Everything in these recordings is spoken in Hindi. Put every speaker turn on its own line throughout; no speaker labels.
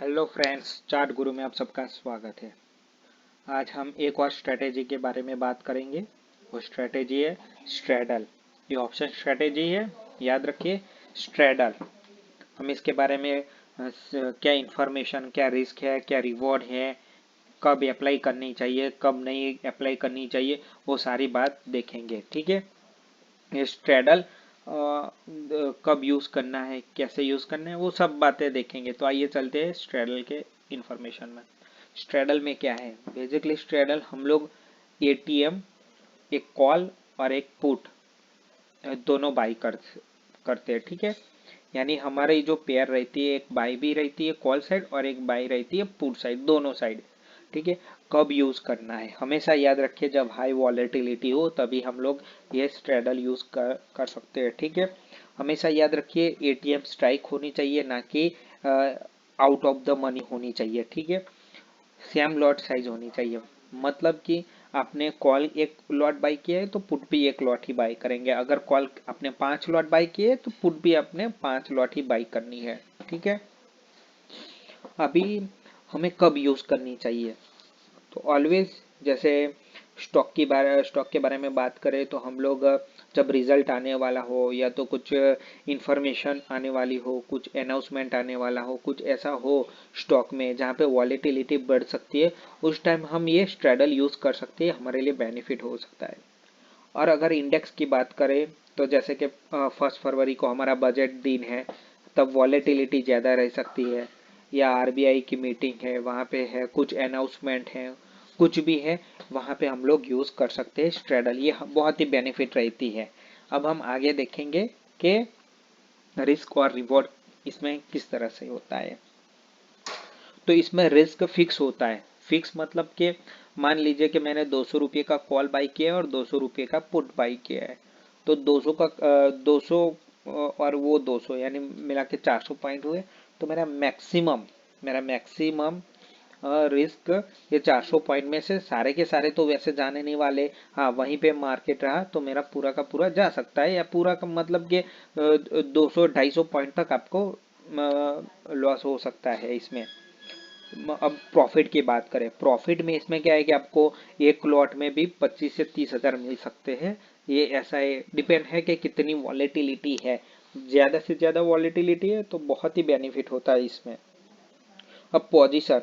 हेलो फ्रेंड्स, चार्ट गुरु में आप सबका स्वागत है। आज हम एक और स्ट्रेटेजी के बारे में बात करेंगे। वो स्ट्रेटेजी है स्ट्रैडल। ये ऑप्शन स्ट्रेटेजी है, याद रखिए स्ट्रैडल। हम इसके बारे में क्या इंफॉर्मेशन, क्या रिस्क है, क्या रिवॉर्ड है, कब अप्लाई करनी चाहिए, कब नहीं अप्लाई करनी चाहिए, वो सारी बात देखेंगे। ठीक है। ये स्ट्रैडल कब यूज करना है, कैसे यूज करना है, वो सब बातें देखेंगे। तो आइए चलते हैं स्ट्रैडल के इंफॉर्मेशन में। स्ट्रैडल में क्या है? बेसिकली स्ट्रैडल हम लोग एटीएम, एक कॉल और एक पुट दोनों बाई करते हैं। ठीक है। यानी हमारी जो पेयर रहती है, एक बाई भी रहती है कॉल साइड और एक बाई रहती है पुट साइड, दोनों साइड। ठीक है। कब यूज करना है हमेशा याद रखिए, जब हाई वॉलेटिलिटी हो तभी हम लोग ये स्ट्रैडल यूज कर सकते हैं। ठीक है। हमेशा याद रखिए एटीएम स्ट्राइक होनी चाहिए, ना कि आउट ऑफ द मनी होनी चाहिए। ठीक है। सेम लॉट साइज होनी चाहिए। मतलब कि आपने कॉल एक लॉट बाई किया है तो पुट भी एक लॉट ही बाई करेंगे। अगर कॉल आपने 5 लॉट बाई किए तो पुट भी आपने 5 लॉट ही बाई करनी है। ठीक है। अभी हमें कब यूज करनी चाहिए? तो ऑलवेज, जैसे स्टॉक के बारे में बात करें तो हम लोग जब रिजल्ट आने वाला हो, या तो कुछ इंफॉर्मेशन आने वाली हो, कुछ अनाउंसमेंट आने वाला हो, कुछ ऐसा हो स्टॉक में जहाँ पे वॉलेटिलिटी बढ़ सकती है, उस टाइम हम ये स्ट्रैडल यूज कर सकते हैं, हमारे लिए बेनिफिट हो सकता है। और अगर इंडेक्स की बात करें तो जैसे कि 1 फरवरी को हमारा बजट दिन है, तब वॉलेटिलिटी ज़्यादा रह सकती है, या आरबीआई की मीटिंग है, वहाँ पे है कुछ अनाउंसमेंट है, कुछ भी है, वहाँ पे हम लोग यूज़ कर सकते हैं स्ट्रैडल। ये बहुत ही बेनिफिट रहती है। अब हम आगे देखेंगे कि रिस्क और रिवॉर्ड इसमें किस तरह से होता है। तो इसमें रिस्क फिक्स होता है। फिक्स मतलब कि मान लीजिए कि मैंने 200 रुपये का कॉल बाई किया है और 200 रुपये का पुट बाई किया है। तो 200 का 200 और वो 200 यानी मिला के 400 पॉइंट हुए। तो मेरा मैक्सिमम रिस्क ये 400 पॉइंट में से सारे के सारे तो वैसे जाने नहीं वाले। हाँ, वहीं पे मार्केट रहा तो मेरा पूरा का पूरा जा सकता है, या पूरा का मतलब कि 200-250 पॉइंट तक आपको लॉस हो सकता है इसमें। अब प्रॉफिट की बात करें, प्रॉफिट में इसमें क्या है कि आपको एक लॉट में भी 25 से 30 हज़ार मिल सकते हैं। ये ऐसा है, डिपेंड है कि कितनी वॉलेटिलिटी है। ज़्यादा से ज़्यादा वॉलेटिलिटी है तो बहुत ही बेनिफिट होता है इसमें। अब पोजीशन,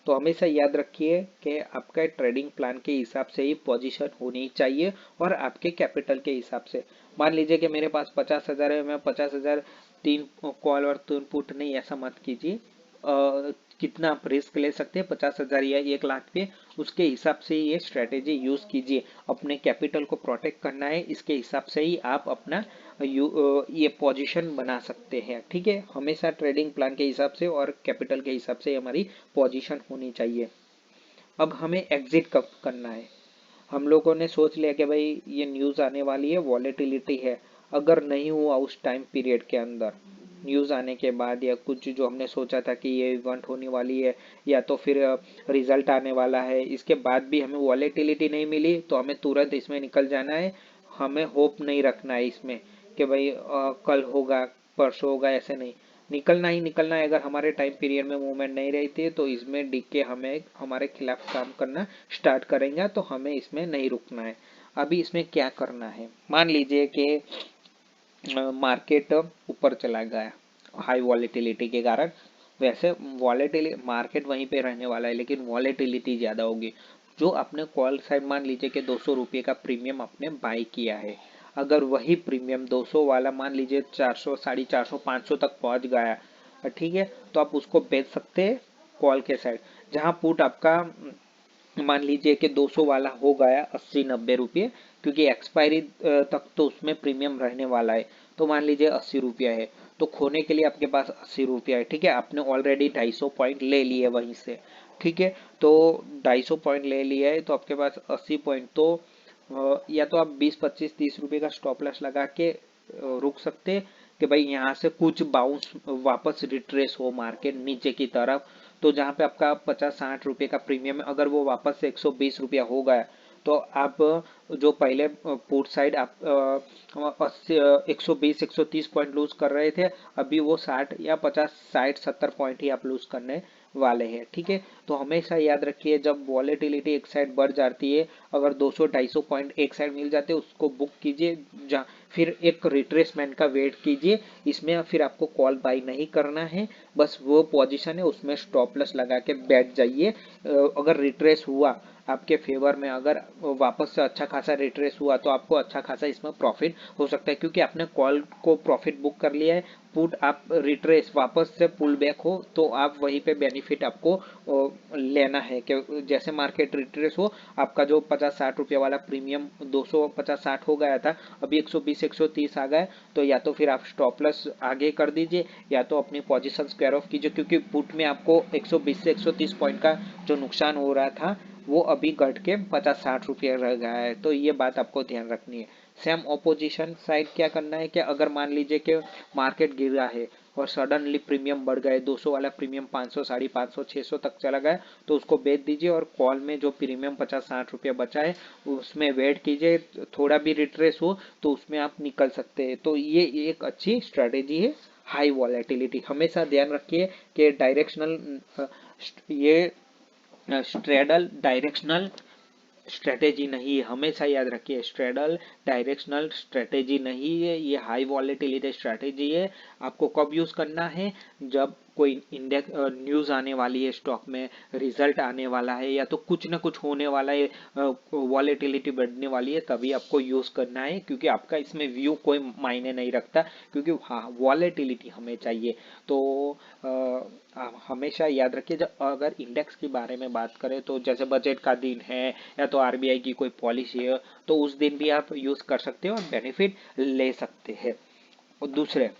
तो हमेशा याद रखिए कि आपका ट्रेडिंग प्लान के हिसाब से ही पोजीशन होनी चाहिए, और आपके कैपिटल के हिसाब से। मान लीजिए कि मेरे पास 50 हज़ार है, मैं 50 हज़ार 3 कॉल और 3 पुट, नहीं ऐसा मत कीजिए। कितना आप रिस्क ले सकते हैं 50 हज़ार या 1 लाख पे, उसके हिसाब से ये स्ट्रेटेजी यूज कीजिए। अपने कैपिटल को प्रोटेक्ट करना है, इसके हिसाब से ही आप अपना ये पोजीशन बना सकते हैं। ठीक है। हमेशा ट्रेडिंग प्लान के हिसाब से और कैपिटल के हिसाब से हमारी पोजीशन होनी चाहिए। अब हमें एग्जिट कब करना है? हम लोगों ने सोच लिया कि भाई ये न्यूज़ आने वाली है, वॉलेटिलिटी है। अगर नहीं हुआ उस टाइम पीरियड के अंदर, न्यूज़ आने के बाद, या कुछ जो हमने सोचा था कि ये इवेंट होने वाली है, या तो फिर रिजल्ट आने वाला है, इसके बाद भी हमें वॉलेटिलिटी नहीं मिली, तो हमें तुरंत इसमें निकल जाना है। हमें होप नहीं रखना है इसमें कि भाई कल होगा, परसों होगा, ऐसे नहीं। निकलना ही निकलना है। अगर हमारे टाइम पीरियड में मूवमेंट नहीं रहती है तो इसमें डिग के हमें हमारे खिलाफ काम करना स्टार्ट करेंगे, तो हमें इसमें नहीं रुकना है। अभी इसमें क्या करना है? मान लीजिए कि मार्केट ऊपर चला गया हाई वॉलेटिलिटी के कारण। वैसे वॉलेटिलिटी मार्केट वहीं पे रहने वाला है, लेकिन वॉलेटिलिटी ज़्यादा होगी। जो आपने कॉल साइड मान लीजिए कि 200 रुपये का प्रीमियम आपने बाई किया है, अगर वही प्रीमियम 200 वाला मान लीजिए 400, 450, 500 तक पहुंच गया, ठीक है, तो आप उसको बेच सकते हैं कॉल के साइड। जहां पुट आपका मान लीजिए कि 200 वाला हो गया 80-90 रुपये, क्योंकि एक्सपायरी तक तो उसमें प्रीमियम रहने वाला है। तो मान लीजिए 80 रुपया है, तो खोने के लिए आपके पास 80 रुपया है। ठीक है। आपने ऑलरेडी 250 पॉइंट ले लिए वहीं से। ठीक है। तो 250 पॉइंट ले लिया है तो आपके पास 80 पॉइंट, तो या तो आप 20-25-30 रुपये का स्टॉप लॉस लगा के रुक सकते हैं कि भाई यहाँ से कुछ बाउंस वापस रिट्रेस हो मार्केट नीचे की तरफ। तो जहाँ पे आपका 50-60 रुपये का प्रीमियम है, अगर वो वापस से 120 रुपया हो गया, तो आप जो पहले पुट साइड आप 120 130 पॉइंट लूज कर रहे थे, अभी वो 60 या 50 60 70 पॉइंट ही आप लूज करने वाले हैं। ठीक है, तो हमेशा याद रखिए जब वॉलेटिलिटी एक साइड बढ़ जाती है, अगर 200 250 पॉइंट एक साइड मिल जाते हैं उसको बुक कीजिए, जहाँ फिर एक रिट्रेसमेंट का वेट कीजिए। इसमें फिर आपको कॉल बाई नहीं करना है, बस वो पोजीशन है उसमें स्टॉप लॉस लगा के बैठ जाइए। अगर रिट्रेस हुआ आपके फेवर में, अगर वापस से अच्छा खासा रिट्रेस हुआ तो आपको अच्छा खासा इसमें प्रॉफिट हो सकता है, क्योंकि आपने कॉल को प्रॉफिट बुक कर लिया है। पुट आप रिट्रेस वापस से पुल बैक हो तो आप वहीं पे बेनिफिट आपको लेना है, कि जैसे मार्केट रिट्रेस हो आपका जो 50-60 रुपये वाला प्रीमियम 250-60 हो गया था, अभी 120-130 आ गया, तो या तो फिर आप स्टॉप लॉस आगे कर दीजिए या तो अपनी पोजीशन स्क्वायर ऑफ कीजिए, क्योंकि पुट में आपको 120 से 130 पॉइंट का जो नुकसान हो रहा था वो अभी घट के 50-60 रुपये रह गया है। तो ये बात आपको ध्यान रखनी है। सेम ऑपोजिशन साइड क्या करना है कि अगर मान लीजिए कि मार्केट गिर रहा है और सडनली प्रीमियम बढ़ गए, 200 वाला प्रीमियम 500 550 600 तक चला गया, तो उसको बेच दीजिए और कॉल में जो प्रीमियम 50-60 रुपये बचा है उसमें वेट कीजिए, थोड़ा भी रिट्रेस हो तो उसमें आप निकल सकते हैं। तो ये एक अच्छी स्ट्रेटेजी है हाई वॉलेटिलिटी। हमेशा ध्यान रखिए कि डायरेक्शनल ये स्ट्रेडल डायरेक्शनल स्ट्रेटेजी नहीं है, हमेशा याद रखिए स्ट्रेडल डायरेक्शनल स्ट्रेटेजी नहीं है, ये हाई वॉलेटिलिटी स्ट्रेटेजी है। आपको कब यूज करना है? जब कोई इंडेक्स न्यूज आने वाली है, स्टॉक में रिजल्ट आने वाला है, या तो कुछ ना कुछ होने वाला है, वॉलेटिलिटी बढ़ने वाली है, तभी आपको यूज करना है, क्योंकि आपका इसमें व्यू कोई मायने नहीं रखता, क्योंकि हाँ वॉलेटिलिटी हमें चाहिए। तो हमेशा याद रखिए जब अगर इंडेक्स के बारे में बात करें तो जैसे बजट का दिन है या तो आरबीआई की कोई पॉलिसी है, तो उस दिन भी आप यूज कर सकते हो और बेनिफिट ले सकते हैं। और दूसरे,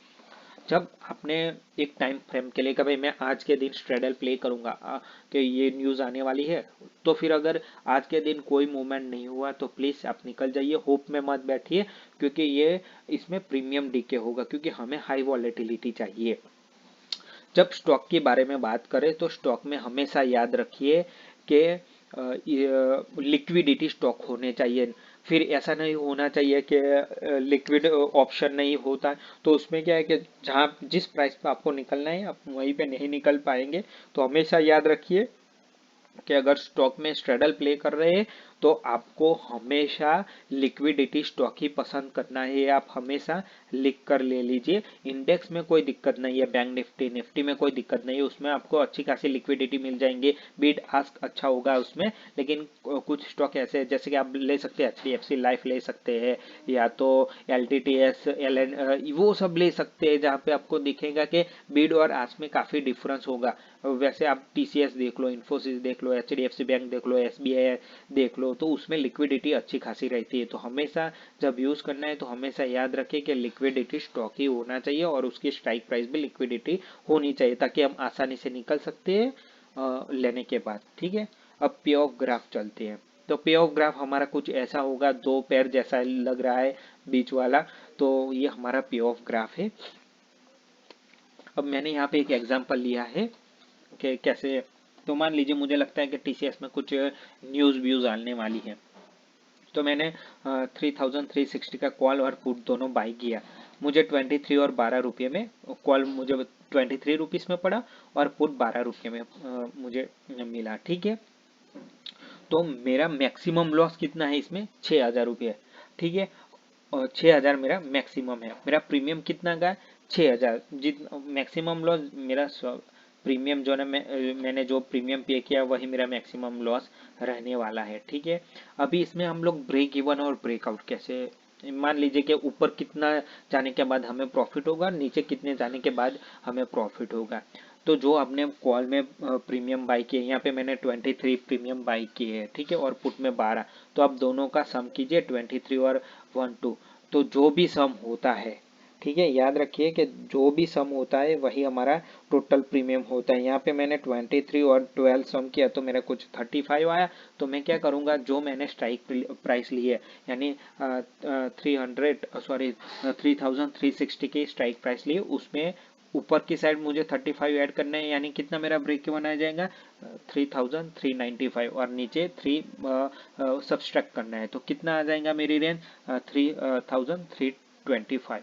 जब आपने एक टाइम फ्रेम के लिए कि भाई मैं आज के दिन स्ट्रेडल प्ले करूंगा, कि ये न्यूज आने वाली है, तो फिर अगर आज के दिन कोई मूवमेंट नहीं हुआ तो प्लीज आप निकल जाइए, होप में मत बैठिए, क्योंकि ये इसमें प्रीमियम डीके होगा, क्योंकि हमें हाई वॉलेटिलिटी चाहिए। जब स्टॉक के बारे में बात करें तो स्टॉक में हमेशा याद रखिए कि लिक्विडिटी स्टॉक होने चाहिए। फिर ऐसा नहीं होना चाहिए कि लिक्विड ऑप्शन नहीं होता, तो उसमें क्या है कि जहाँ जिस प्राइस पे आपको निकलना है आप वहीं पे नहीं निकल पाएंगे। तो हमेशा याद रखिए कि अगर स्टॉक में स्ट्रेडल प्ले कर रहे हैं तो आपको हमेशा लिक्विडिटी स्टॉक ही पसंद करना है। आप हमेशा लिख कर ले लीजिए। इंडेक्स में कोई दिक्कत नहीं है, बैंक निफ्टी निफ्टी में कोई दिक्कत नहीं है, उसमें आपको अच्छी खासी लिक्विडिटी मिल जाएंगे, बीट आस्क अच्छा होगा उसमें। लेकिन कुछ स्टॉक ऐसे हैं जैसे कि आप ले सकते हैं एचडीएफसी लाइफ ले सकते हैं, या तो एलटीटीएस एल वो सब ले सकते हैं, जहाँ पे आपको दिखेगा कि बीड और आस्क में काफी डिफरेंस होगा। वैसे आप टीसीएस देख लो, इन्फोसिस देख लो, एचडीएफसी बैंक देख लो, एसबीआई देख लो, तो उसमें लिक्विडिटी अच्छी खासी रहती है। तो हमेशा जब यूज करना है तो हमेशा याद रखें कि लिक्विडिटी स्टॉक ही होना चाहिए और उसकी स्ट्राइक प्राइस भी लिक्विडिटी होनी चाहिए, ताकि हम आसानी से निकल सकते हैं लेने के बाद। ठीक है, अब पे ऑफ ग्राफ चलते हैं। तो पे ऑफ ग्राफ हमारा कुछ ऐसा होगा, दो पैर जैसा लग रहा है बीच वाला, तो ये हमारा पे ऑफ ग्राफ है। अब मैंने यहाँ पे एक एग्जांपल लिया है कि कैसे, तो मान लीजिए मुझे लगता है कि टीसीएस में कुछ न्यूज़ व्यूज़ आने वाली है, तो मैंने 3360 का कॉल और पुट दोनों बाई किया। मुझे 23 और 12 रुपये में कॉल मुझे 23 रुपीज़ में पड़ा और पुट 12 रुपये में मुझे मिला। ठीक है, तो मेरा मैक्सिमम लॉस कितना है इसमें? 6,000 रुपये। ठीक है, और 6,000 मेरा मैक्सिमम है। मेरा प्रीमियम कितना का? 6,000। जित मैक्सिमम लॉस मेरा प्रीमियम जो ना मैंने जो प्रीमियम पे किया वही मेरा मैक्सिमम लॉस रहने वाला है। ठीक है, अभी इसमें हम लोग ब्रेक इवन और ब्रेकआउट कैसे, मान लीजिए कि ऊपर कितना जाने के बाद हमें प्रॉफिट होगा, नीचे कितने जाने के बाद हमें प्रॉफिट होगा। तो जो आपने कॉल में प्रीमियम बाई किए, यहाँ पे मैंने 23 प्रीमियम बाई किए है, ठीक है, और पुट में 12, तो आप दोनों का सम कीजिए 23 और 12, तो जो भी सम होता है, ठीक है, याद रखिए कि जो भी सम होता है वही हमारा टोटल प्रीमियम होता है। यहाँ पे मैंने 23 और 12 सम किया तो मेरा कुछ 35 आया। तो मैं क्या करूँगा, जो मैंने स्ट्राइक प्राइस ली है, यानी 360 की स्ट्राइक प्राइस ली, उसमें ऊपर की साइड मुझे 35 ऐड करना है, यानी कितना मेरा ब्रेक इवन आ जाएगा 3395, और नीचे 3 सब्सट्रैक्ट करना है तो कितना आ जाएगा मेरी रेंज 3325।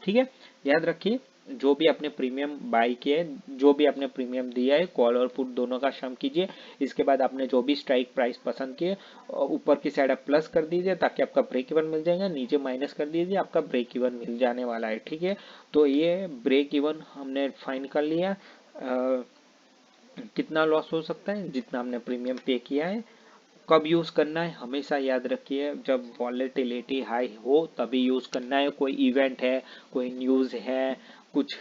ठीक है, याद रखिए जो भी आपने प्रीमियम बाई किया है, जो भी आपने प्रीमियम दिया है, कॉल और पुट दोनों का सम कीजिए। इसके बाद आपने जो भी स्ट्राइक प्राइस पसंद किए ऊपर की साइड आप प्लस कर दीजिए ताकि आपका ब्रेक इवन मिल जाएगा, नीचे माइनस कर दीजिए, आपका ब्रेक इवन मिल जाने वाला है। ठीक है, तो ये ब्रेक इवन हमने फाइन कर लिया। कितना लॉस हो सकता है, जितना हमने प्रीमियम पे किया है। कब यूज करना है हमेशा याद रखिए, जब वॉलेटिलिटी हाई हो तभी यूज करना है। कोई इवेंट है, कोई न्यूज है, कुछ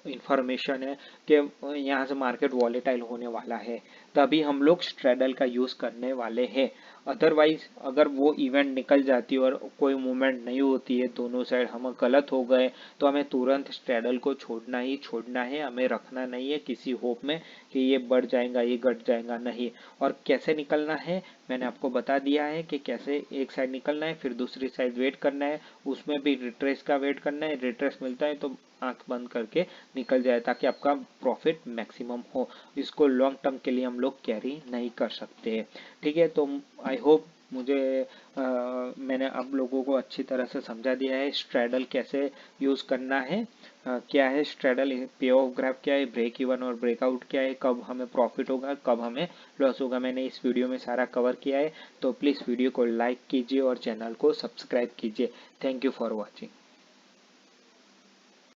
इंफॉर्मेशन है कि यहाँ से मार्केट वॉलेटाइल होने वाला है, तभी हम लोग स्ट्रेडल का यूज करने वाले हैं। अदरवाइज अगर वो इवेंट निकल जाती है और कोई मूवमेंट नहीं होती है, दोनों साइड हम गलत हो गए, तो हमें तुरंत स्ट्रेडल को छोड़ना ही छोड़ना है, हमें रखना नहीं है किसी होप में कि ये बढ़ जाएगा ये घट जाएगा, नहीं। और कैसे निकलना है मैंने आपको बता दिया है कि कैसे एक साइड निकलना है, फिर दूसरी साइड वेट करना है, उसमें भी रिट्रेस का वेट करना है। रिट्रेस मिलता है तो आंख बंद करके निकल जाए ताकि आपका प्रॉफिट मैक्सिमम हो। इसको लॉन्ग टर्म के लिए हम लोग कैरी नहीं कर सकते। ठीक है, तो आई होप मुझे मैंने आप लोगों को अच्छी तरह से समझा दिया है स्ट्रैडल कैसे यूज करना है। क्या है स्ट्रैडल, पे ऑफ ग्राफ क्या है, ब्रेक इवन और ब्रेकआउट क्या है, कब हमें प्रॉफिट होगा कब हमें लॉस होगा, मैंने इस वीडियो में सारा कवर किया है। तो प्लीज़ वीडियो को लाइक कीजिए और चैनल को सब्सक्राइब कीजिए। Thank you for watching.